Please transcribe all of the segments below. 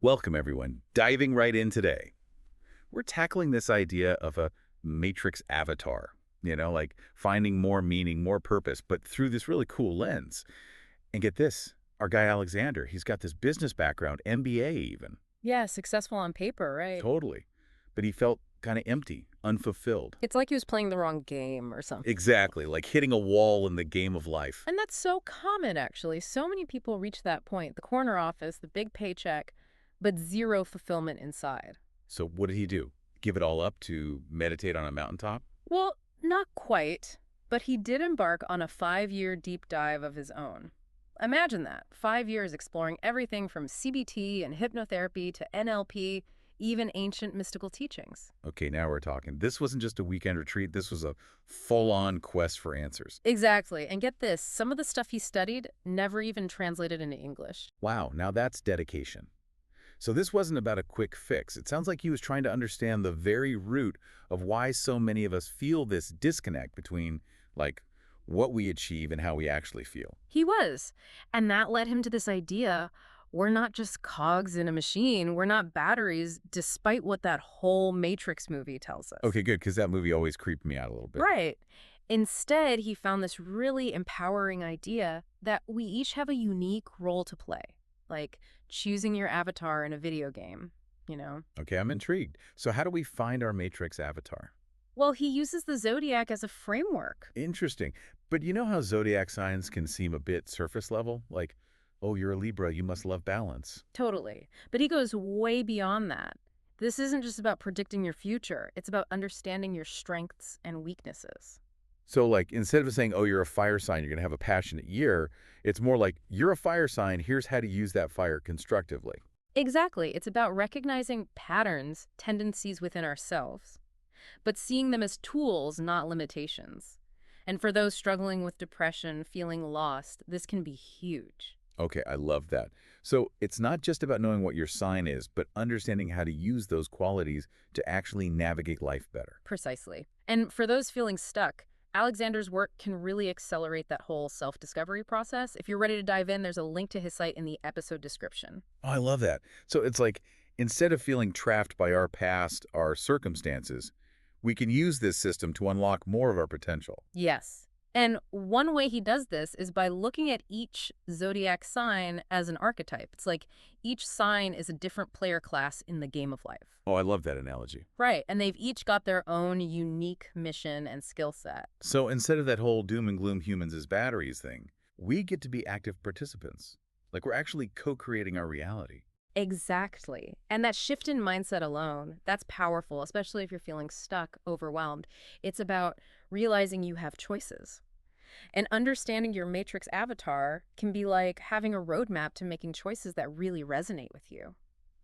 Welcome, everyone. Diving right in today. We're tackling this idea of a matrix avatar, like finding more meaning, more purpose, but through this really cool lens. And get this, our guy Alexander, he's got this business background, MBA even. Yeah, successful on paper, right? Totally. But he felt kind of empty, unfulfilled. It's like he was playing the wrong game or something. Exactly, like hitting a wall in the game of life. And that's so common, actually. So many people reach that point, the corner office, the big paycheck, but zero fulfillment inside. So what did he do? Give it all up to meditate on a mountaintop? Well, not quite, but he did embark on a 5-year deep dive of his own. Imagine that, 5 years exploring everything from CBT and hypnotherapy to NLP, even ancient mystical teachings. Okay, now we're talking. This wasn't just a weekend retreat. This was a full-on quest for answers. Exactly, and get this, some of the stuff he studied never even translated into English. Wow, now that's dedication. So this wasn't about a quick fix. It sounds like he was trying to understand the very root of why so many of us feel this disconnect between, like, what we achieve and how we actually feel. He was. And that led him to this idea we're not just cogs in a machine, we're not batteries, despite what that whole Matrix movie tells us. Okay, good, because that movie always creeped me out a little bit. Right. Instead, he found this really empowering idea that we each have a unique role to play, like choosing your avatar in a video game. Okay, I'm intrigued. So how do we find our Matrix avatar? Well, he uses the Zodiac as a framework. Interesting. But you know how zodiac signs can seem a bit surface level? Like, oh, you're a Libra, you must love balance. Totally. But he goes way beyond that. This isn't just about predicting your future, it's about understanding your strengths and weaknesses. So, like, instead of saying, oh, you're a fire sign, you're going to have a passionate year, it's more like, you're a fire sign, here's how to use that fire constructively. Exactly. It's about recognizing patterns, tendencies within ourselves, but seeing them as tools, not limitations. And for those struggling with depression, feeling lost, this can be huge. Okay, I love that. So it's not just about knowing what your sign is, but understanding how to use those qualities to actually navigate life better. Precisely. And for those feeling stuck, Alexander's work can really accelerate that whole self-discovery process. If you're ready to dive in, there's a link to his site in the episode description. Oh, I love that. So it's like, instead of feeling trapped by our past, our circumstances, we can use this system to unlock more of our potential. Yes. And one way he does this is by looking at each zodiac sign as an archetype. It's like each sign is a different player class in the game of life. Oh, I love that analogy. Right. And they've each got their own unique mission and skill set. So instead of that whole doom and gloom humans as batteries thing, we get to be active participants. Like we're actually co-creating our reality. Exactly. And that shift in mindset alone, that's powerful, especially if you're feeling stuck, overwhelmed. It's about realizing you have choices. And understanding your matrix avatar can be like having a roadmap to making choices that really resonate with you.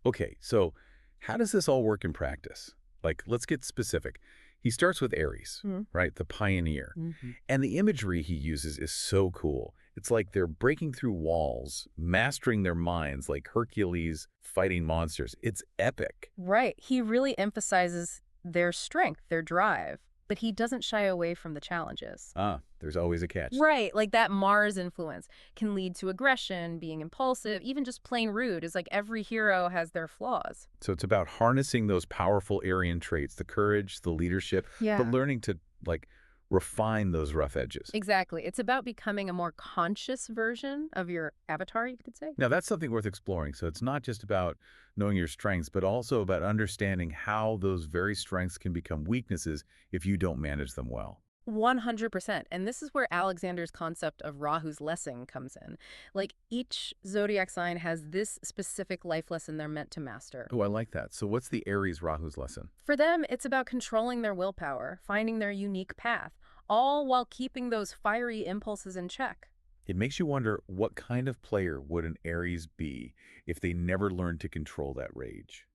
Okay, so how does this all work in practice? Like, let's get specific. He starts with Aries, right? The pioneer. Mm-hmm. And the imagery he uses is so cool. It's like they're breaking through walls, mastering their minds like Hercules fighting monsters. It's epic. Right. He really emphasizes their strength, their drive, but he doesn't shy away from the challenges. Ah, there's always a catch. Right, like that Mars influence can lead to aggression, being impulsive, even just plain rude. It's like every hero has their flaws. So it's about harnessing those powerful Aryan traits, the courage, the leadership, but Yeah. learning to, like, refine those rough edges. Exactly. It's about becoming a more conscious version of your avatar, you could say. Now, that's something worth exploring. So it's not just about knowing your strengths, but also about understanding how those very strengths can become weaknesses if you don't manage them well. 100%. And this is where Alexander's concept of Rahu's lesson comes in. Like each zodiac sign has this specific life lesson they're meant to master. Oh, I like that. So what's the Aries Rahu's lesson? For them, it's about controlling their willpower, finding their unique path, all while keeping those fiery impulses in check. It makes you wonder, what kind of player would an Aries be if they never learned to control that rage?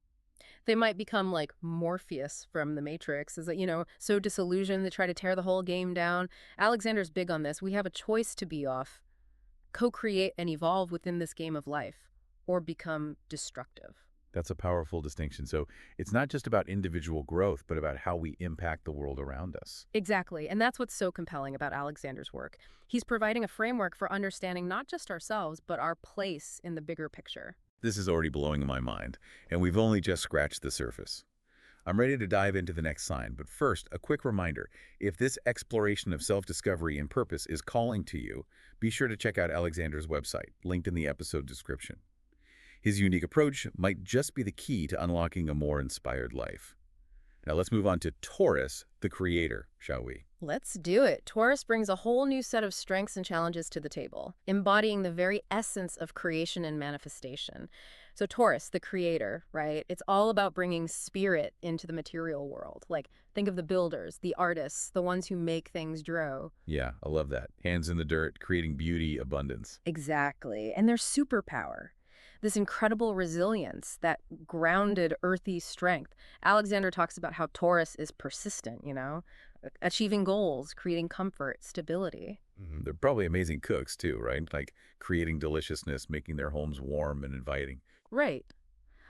They might become like Morpheus from the Matrix, is that, so disillusioned they try to tear the whole game down. Alexander's big on this. We have a choice to be off, co-create and evolve within this game of life, or become destructive. That's a powerful distinction. So it's not just about individual growth, but about how we impact the world around us. Exactly. And that's what's so compelling about Alexander's work. He's providing a framework for understanding not just ourselves, but our place in the bigger picture. This is already blowing my mind, and we've only just scratched the surface. I'm ready to dive into the next sign, but first, a quick reminder. If this exploration of self-discovery and purpose is calling to you, be sure to check out Alexander's website, linked in the episode description. His unique approach might just be the key to unlocking a more inspired life. Now let's move on to Taurus, the Creator, shall we? Let's do it. Taurus brings a whole new set of strengths and challenges to the table, embodying the very essence of creation and manifestation. So Taurus, the creator, right? It's all about bringing spirit into the material world. Like, think of the builders, the artists, the ones who make things grow. Yeah, I love that. Hands in the dirt, creating beauty, abundance. Exactly. And their superpower, this incredible resilience, that grounded, earthy strength. Alexander talks about how Taurus is persistent, achieving goals, creating comfort, stability. They're probably amazing cooks too, right? Like creating deliciousness, making their homes warm and inviting. Right.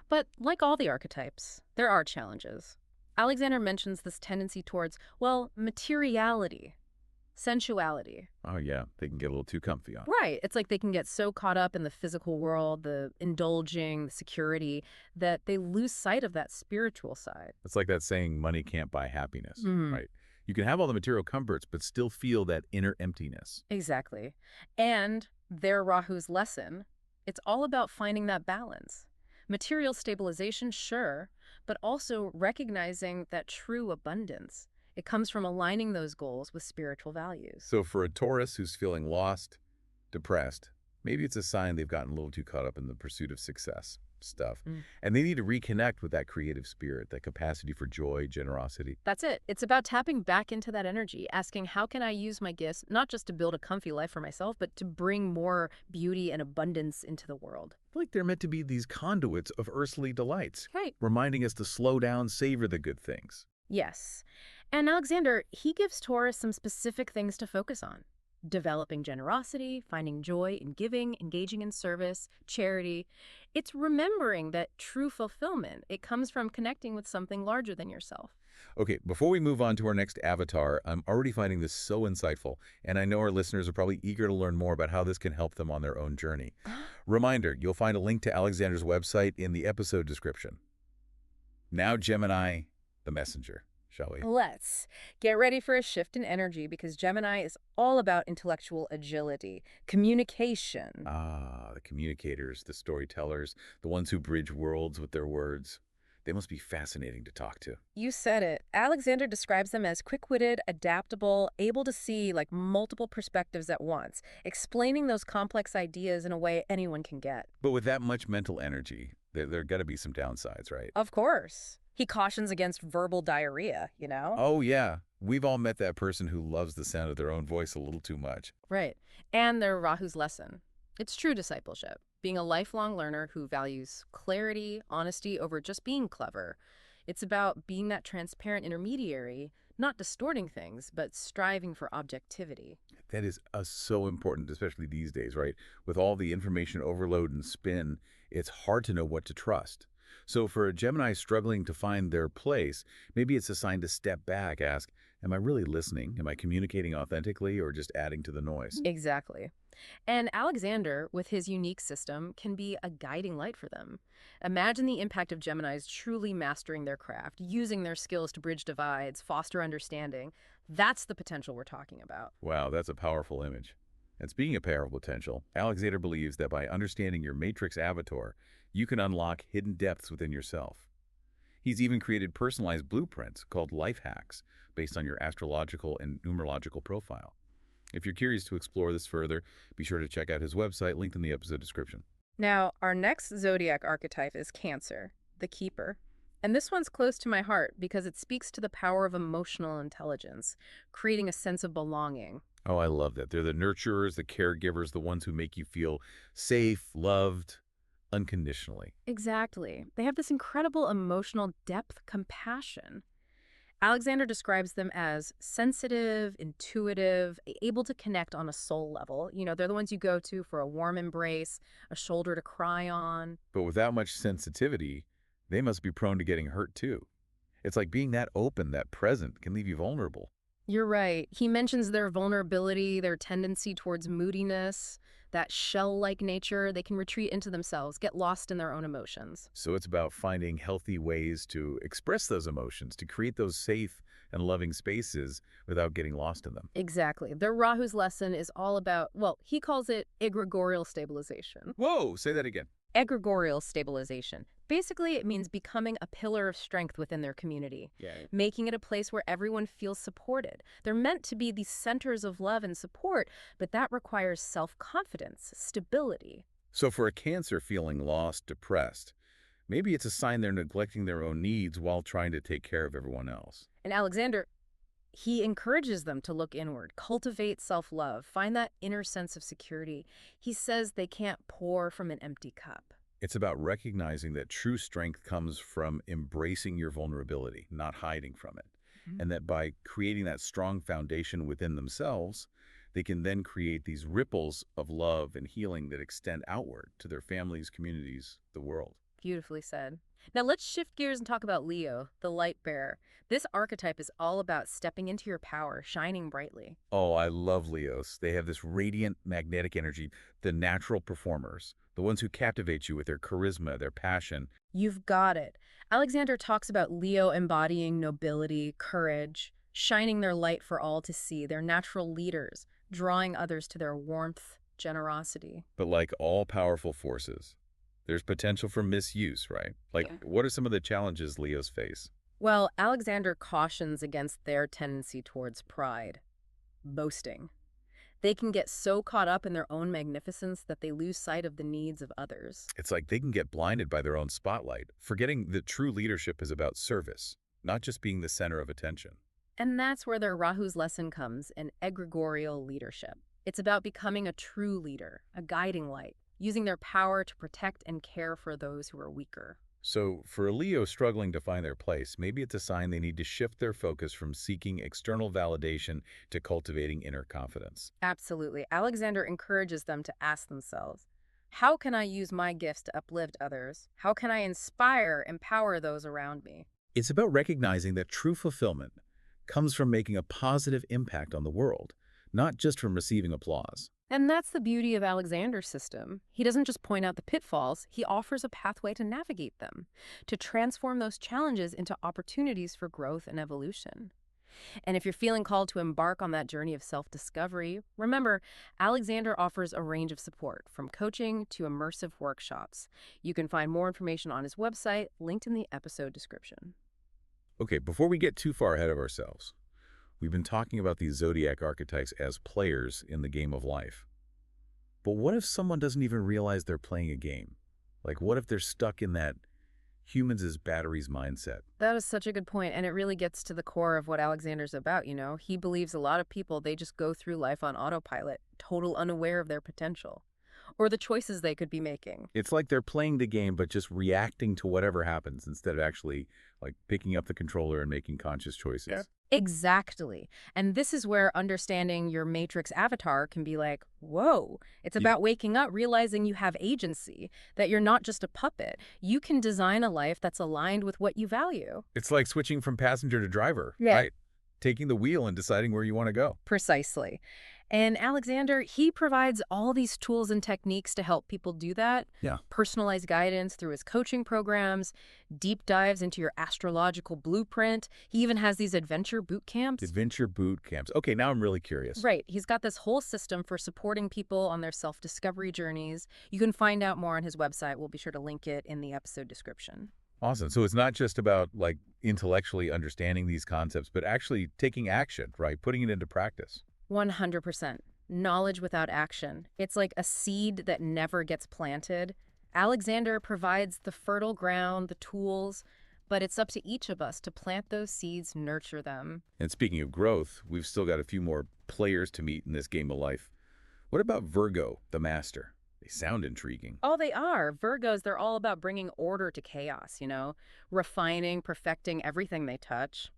But like all the archetypes, there are challenges. Alexander mentions this tendency towards, well, materiality, sensuality. Oh yeah, they can get a little too comfy on. Right. It's like they can get so caught up in the physical world, the indulging, the security, that they lose sight of that spiritual side. It's like that saying, money can't buy happiness, Mhm. right? You can have all the material comforts, but still feel that inner emptiness. Exactly. And their Rahu's lesson, it's all about finding that balance. Material stabilization, sure, but also recognizing that true abundance. It comes from aligning those goals with spiritual values. So for a Taurus who's feeling lost, depressed, maybe it's a sign they've gotten a little too caught up in the pursuit of success stuff. And they need to reconnect with that creative spirit, that capacity for joy, generosity. That's it. It's about tapping back into that energy, asking how can I use my gifts, not just to build a comfy life for myself, but to bring more beauty and abundance into the world. I feel like they're meant to be these conduits of earthly delights, Right. reminding us to slow down, savor the good things. Yes. And Alexander, he gives Taurus some specific things to focus on. Developing generosity, finding joy in giving, engaging in service, charity. It's remembering that true fulfillment, it comes from connecting with something larger than yourself. Okay, before we move on to our next avatar, I'm already finding this so insightful, and I know our listeners are probably eager to learn more about how this can help them on their own journey. Reminder, you'll find a link to Alexander's website in the episode description. Now Gemini, the Messenger, shall we? Let's get ready for a shift in energy because Gemini is all about intellectual agility, communication. Ah, the communicators, the storytellers, the ones who bridge worlds with their words. They must be fascinating to talk to. You said it. Alexander describes them as quick-witted, adaptable, able to see like multiple perspectives at once, explaining those complex ideas in a way anyone can get. But with that much mental energy, there got to be some downsides, right? Of course. He cautions against verbal diarrhea. Oh, yeah. We've all met that person who loves the sound of their own voice a little too much. Right. And their Rahu's lesson. It's true discipleship, being a lifelong learner who values clarity, honesty over just being clever. It's about being that transparent intermediary, not distorting things, but striving for objectivity. That is so important, especially these days, right? With all the information overload and spin, it's hard to know what to trust. So for a Gemini struggling to find their place, maybe it's a sign to step back, ask, am I really listening? Am I communicating authentically or just adding to the noise? Exactly. And Alexander, with his unique system, can be a guiding light for them. Imagine the impact of Geminis truly mastering their craft, using their skills to bridge divides, foster understanding. That's the potential we're talking about. Wow, that's a powerful image. And speaking of powerful potential, Alexander believes that by understanding your Matrix Avatar, you can unlock hidden depths within yourself. He's even created personalized blueprints called life hacks based on your astrological and numerological profile. If you're curious to explore this further, be sure to check out his website linked in the episode description. Now, our next zodiac archetype is Cancer, the Keeper. And this one's close to my heart because it speaks to the power of emotional intelligence, creating a sense of belonging. Oh, I love that. They're the nurturers, the caregivers, the ones who make you feel safe, loved, unconditionally. Exactly. They have this incredible emotional depth, compassion. Alexander describes them as sensitive, intuitive, able to connect on a soul level. They're the ones you go to for a warm embrace, a shoulder to cry on. But without much sensitivity, they must be prone to getting hurt too. It's like being that open, that present, can leave you vulnerable. You're right. He mentions their vulnerability, their tendency towards moodiness, That shell-like nature, they can retreat into themselves, get lost in their own emotions. So it's about finding healthy ways to express those emotions, to create those safe and loving spaces without getting lost in them. Exactly. Their Rahu's lesson is all about, well, he calls it egregorial stabilization. Whoa, say that again. Egregorial stabilization. Basically, it means becoming a pillar of strength within their community, Yeah. making it a place where everyone feels supported. They're meant to be these centers of love and support, but that requires self-confidence, stability. So for a Cancer feeling lost, depressed, maybe it's a sign they're neglecting their own needs while trying to take care of everyone else. And Alexander, he encourages them to look inward, cultivate self-love, find that inner sense of security. He says they can't pour from an empty cup. It's about recognizing that true strength comes from embracing your vulnerability, not hiding from it. Mhm. And that by creating that strong foundation within themselves, they can then create these ripples of love and healing that extend outward to their families, communities, the world. Beautifully said. Now let's shift gears and talk about Leo, the light bearer. This archetype is all about stepping into your power, shining brightly. Oh, I love Leos. They have this radiant, magnetic energy, the natural performers, the ones who captivate you with their charisma, their passion. You've got it. Alexander talks about Leo embodying nobility, courage, shining their light for all to see. They're natural leaders, drawing others to their warmth, generosity. But like all powerful forces, there's potential for misuse, right? Like, Yeah. what are some of the challenges Leos face? Well, Alexander cautions against their tendency towards pride, boasting. They can get so caught up in their own magnificence that they lose sight of the needs of others. It's like they can get blinded by their own spotlight, forgetting that true leadership is about service, not just being the center of attention. And that's where their Rahu's lesson comes in egregorial leadership. It's about becoming a true leader, a guiding light, using their power to protect and care for those who are weaker. So, for a Leo struggling to find their place, maybe it's a sign they need to shift their focus from seeking external validation to cultivating inner confidence. Absolutely. Alexander encourages them to ask themselves, how can I use my gifts to uplift others? How can I inspire, empower those around me? It's about recognizing that true fulfillment comes from making a positive impact on the world, not just from receiving applause. And that's the beauty of Alexander's system. He doesn't just point out the pitfalls, he offers a pathway to navigate them, to transform those challenges into opportunities for growth and evolution. And if you're feeling called to embark on that journey of self-discovery, remember, Alexander offers a range of support, from coaching to immersive workshops. You can find more information on his website, linked in the episode description. Okay, before we get too far ahead of ourselves, we've been talking about these zodiac archetypes as players in the game of life. But what if someone doesn't even realize they're playing a game? Like, what if they're stuck in that humans as batteries mindset? That is such a good point, and it really gets to the core of what Alexander's about, you know? He believes a lot of people, they just go through life on autopilot, total unaware of their potential, or the choices they could be making. It's like they're playing the game, but just reacting to whatever happens instead of actually, like, picking up the controller and making conscious choices. Yeah. Exactly. And this is where understanding your Matrix avatar can be like, whoa, it's Yeah. about waking up, realizing you have agency, that you're not just a puppet. You can design a life that's aligned with what you value. It's like switching from passenger to driver, Yeah. right? Taking the wheel and deciding where you want to go. Precisely. And Alexander, he provides all these tools and techniques to help people do that. Yeah. Personalized guidance through his coaching programs, deep dives into your astrological blueprint. He even has these adventure boot camps. Adventure boot camps. Okay, now I'm really curious. Right. He's got this whole system for supporting people on their self-discovery journeys. You can find out more on his website. We'll be sure to link it in the episode description. Awesome. So it's not just about like intellectually understanding these concepts, but actually taking action, right? Putting it into practice. 100%. Knowledge without action. It's like a seed that never gets planted. Alexander provides the fertile ground, the tools, but it's up to each of us to plant those seeds, nurture them. And speaking of growth, we've still got a few more players to meet in this game of life. What about Virgo, the master? They sound intriguing. Oh, they are. Virgos, they're all about bringing order to chaos, you know, refining, perfecting everything they touch.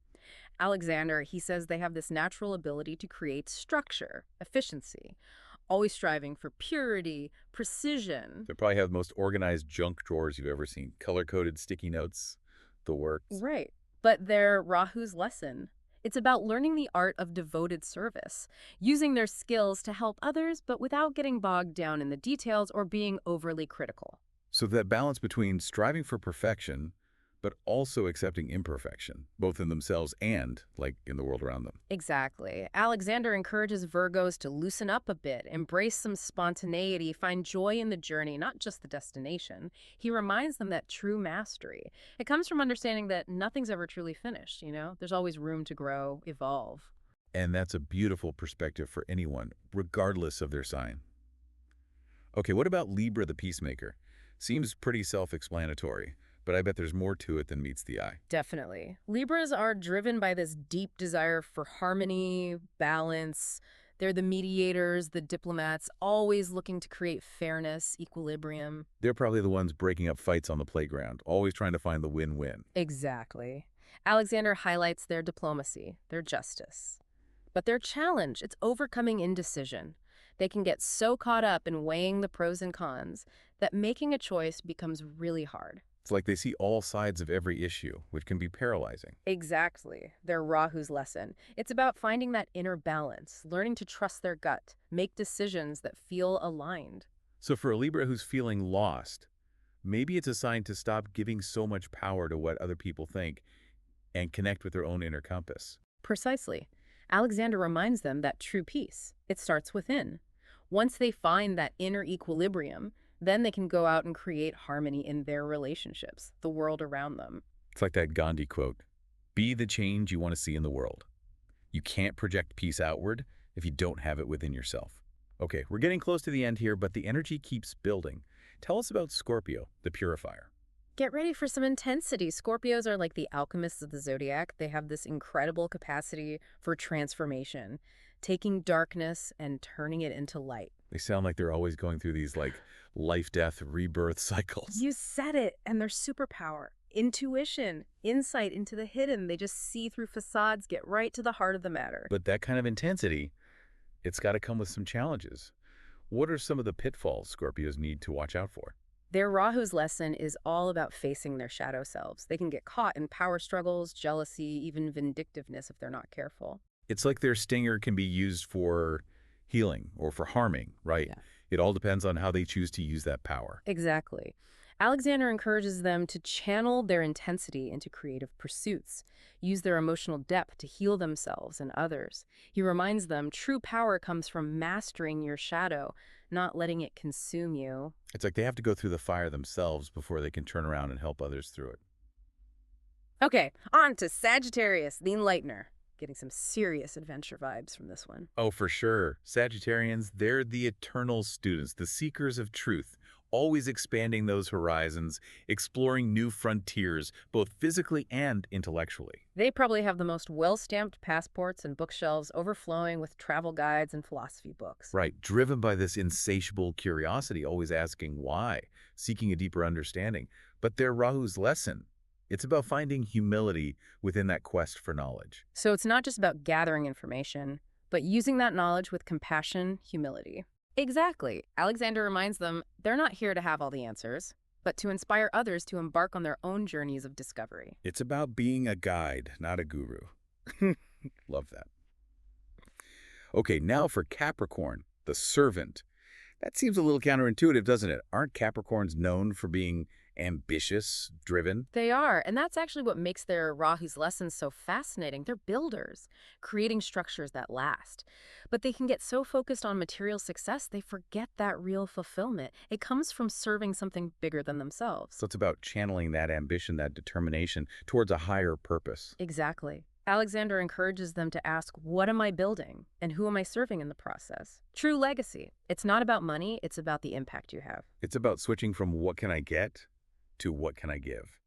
Alexander, he says they have this natural ability to create structure, efficiency, always striving for purity, precision. They probably have the most organized junk drawers you've ever seen. Color-coded sticky notes, the works. Right. But their Rahu's lesson, It's about learning the art of devoted service, using their skills to help others, but without getting bogged down in the details or being overly critical. So that balance between striving for perfection, but also accepting imperfection, both in themselves and, like, in the world around them. Exactly. Alexander encourages Virgos to loosen up a bit, embrace some spontaneity, find joy in the journey, not just the destination. He reminds them that true mastery, it comes from understanding that nothing's ever truly finished, you know? There's always room to grow, evolve. And that's a beautiful perspective for anyone, regardless of their sign. Okay, what about Libra the Peacemaker? Seems pretty self-explanatory, but I bet there's more to it than meets the eye. Definitely. Libras are driven by this deep desire for harmony, balance. They're the mediators, the diplomats, always looking to create fairness, equilibrium. They're probably the ones breaking up fights on the playground, always trying to find the win-win. Exactly. Alexander highlights their diplomacy, their justice. But their challenge, it's overcoming indecision. They can get so caught up in weighing the pros and cons that making a choice becomes really hard. It's like they see all sides of every issue, which can be paralyzing. Exactly. They're Rahu's lesson. It's about finding that inner balance, learning to trust their gut, make decisions that feel aligned. So for a Libra who's feeling lost, maybe it's a sign to stop giving so much power to what other people think and connect with their own inner compass. Precisely. Alexander reminds them that true peace, it starts within. Once they find that inner equilibrium, then they can go out and create harmony in their relationships, the world around them. It's like that Gandhi quote, "Be the change you want to see in the world." You can't project peace outward if you don't have it within yourself. Okay, we're getting close to the end here, but the energy keeps building. Tell us about Scorpio, the purifier. Get ready for some intensity. Scorpios are like the alchemists of the Zodiac. They have this incredible capacity for transformation, taking darkness and turning it into light. They sound like they're always going through these like life-death rebirth cycles. You said it, and their superpower, intuition, insight into the hidden. They just see through facades, get right to the heart of the matter. But that kind of intensity, it's got to come with some challenges. What are some of the pitfalls Scorpios need to watch out for? Their Rahu's lesson is all about facing their shadow selves. They can get caught in power struggles, jealousy, even vindictiveness if they're not careful. It's like their stinger can be used for healing or for harming, right? Yeah. It all depends on how they choose to use that power. Exactly. Alexander encourages them to channel their intensity into creative pursuits, use their emotional depth to heal themselves and others. He reminds them true power comes from mastering your shadow, not letting it consume you. It's like they have to go through the fire themselves before they can turn around and help others through it. Okay, on to Sagittarius, the Enlightener. Getting some serious adventure vibes from this one. Oh, for sure. Sagittarians, they're the eternal students, the seekers of truth, always expanding those horizons, exploring new frontiers, both physically and intellectually. They probably have the most well-stamped passports and bookshelves overflowing with travel guides and philosophy books. Right, driven by this insatiable curiosity, always asking why, seeking a deeper understanding. But they're Rahu's lesson. It's about finding humility within that quest for knowledge. So it's not just about gathering information, but using that knowledge with compassion, humility. Exactly. Alexander reminds them they're not here to have all the answers, but to inspire others to embark on their own journeys of discovery. It's about being a guide, not a guru. Love that. Okay, now for Capricorn, the servant. That seems a little counterintuitive, doesn't it? Aren't Capricorns known for being ambitious, driven? They are, and that's actually what makes their Rahu's lessons so fascinating. They're builders, creating structures that last. But they can get so focused on material success, they forget that real fulfillment. It comes from serving something bigger than themselves. So it's about channeling that ambition, that determination towards a higher purpose. Exactly. Alexander encourages them to ask, what am I building? And who am I serving in the process? True legacy. It's not about money, it's about the impact you have. It's about switching from what can I get to what can I give.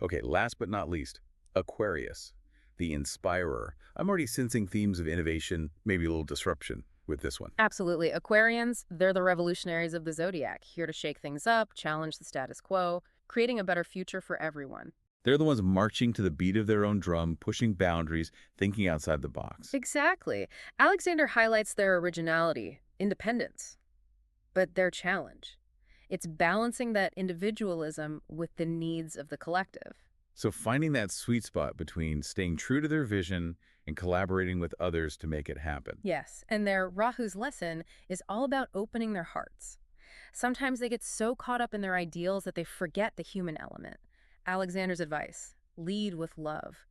Okay, last but not least, Aquarius, the inspirer. I'm already sensing themes of innovation, maybe a little disruption with this one. Absolutely. Aquarians, they're the revolutionaries of the Zodiac, here to shake things up, challenge the status quo, creating a better future for everyone. They're the ones marching to the beat of their own drum, pushing boundaries, thinking outside the box. Exactly. Alexander highlights their originality, independence, but their challenge. It's balancing that individualism with the needs of the collective. So finding that sweet spot between staying true to their vision and collaborating with others to make it happen. Yes, and their Rahu's lesson is all about opening their hearts. Sometimes they get so caught up in their ideals that they forget the human element. Alexander's advice: lead with love.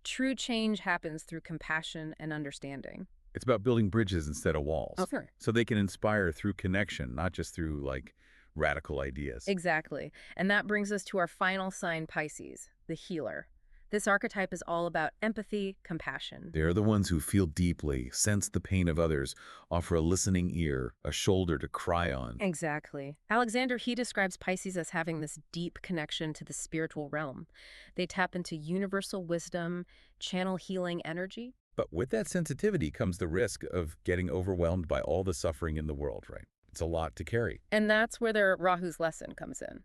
True change happens through compassion and understanding. It's about building bridges instead of walls. Sure. So they can inspire through connection, not just through, like, radical ideas. Exactly. And that brings us to our final sign, Pisces, the healer. This archetype is all about empathy, compassion. They're the ones who feel deeply, sense the pain of others, offer a listening ear, a shoulder to cry on. Exactly. Alexander, he describes Pisces as having this deep connection to the spiritual realm. They tap into universal wisdom, channel healing energy. But with that sensitivity comes the risk of getting overwhelmed by all the suffering in the world, right? It's a lot to carry. And that's where their Rahu's lesson comes in: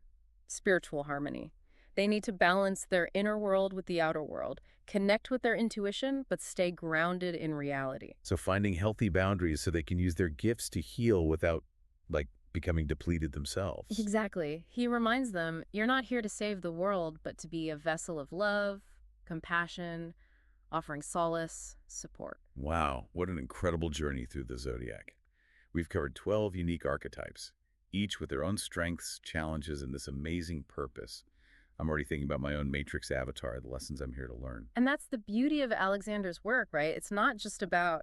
spiritual harmony. They need to balance their inner world with the outer world, connect with their intuition, but stay grounded in reality. So finding healthy boundaries so they can use their gifts to heal without, like, becoming depleted themselves. Exactly. He reminds them, you're not here to save the world, but to be a vessel of love, compassion, offering solace, support. Wow, what an incredible journey through the Zodiac. We've covered 12 unique archetypes, each with their own strengths, challenges, and this amazing purpose. I'm already thinking about my own Matrix Avatar, the lessons I'm here to learn. And that's the beauty of Alexander's work, right? It's not just about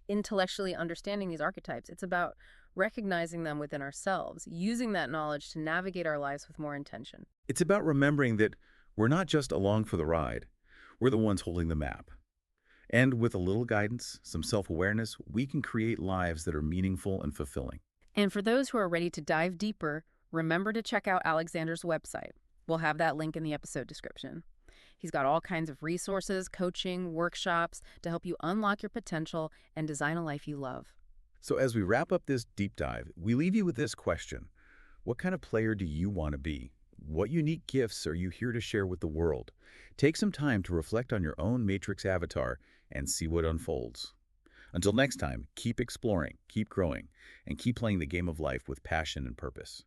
intellectually understanding these archetypes. It's about recognizing them within ourselves, using that knowledge to navigate our lives with more intention. It's about remembering that we're not just along for the ride, we're the ones holding the map. And with a little guidance, some self-awareness, we can create lives that are meaningful and fulfilling. And for those who are ready to dive deeper, remember to check out Alexander's website. We'll have that link in the episode description. He's got all kinds of resources, coaching, workshops to help you unlock your potential and design a life you love. So as we wrap up this deep dive, we leave you with this question. What kind of player do you want to be? What unique gifts are you here to share with the world? Take some time to reflect on your own Matrix avatar and see what unfolds. Until next time, keep exploring, keep growing, and keep playing the game of life with passion and purpose.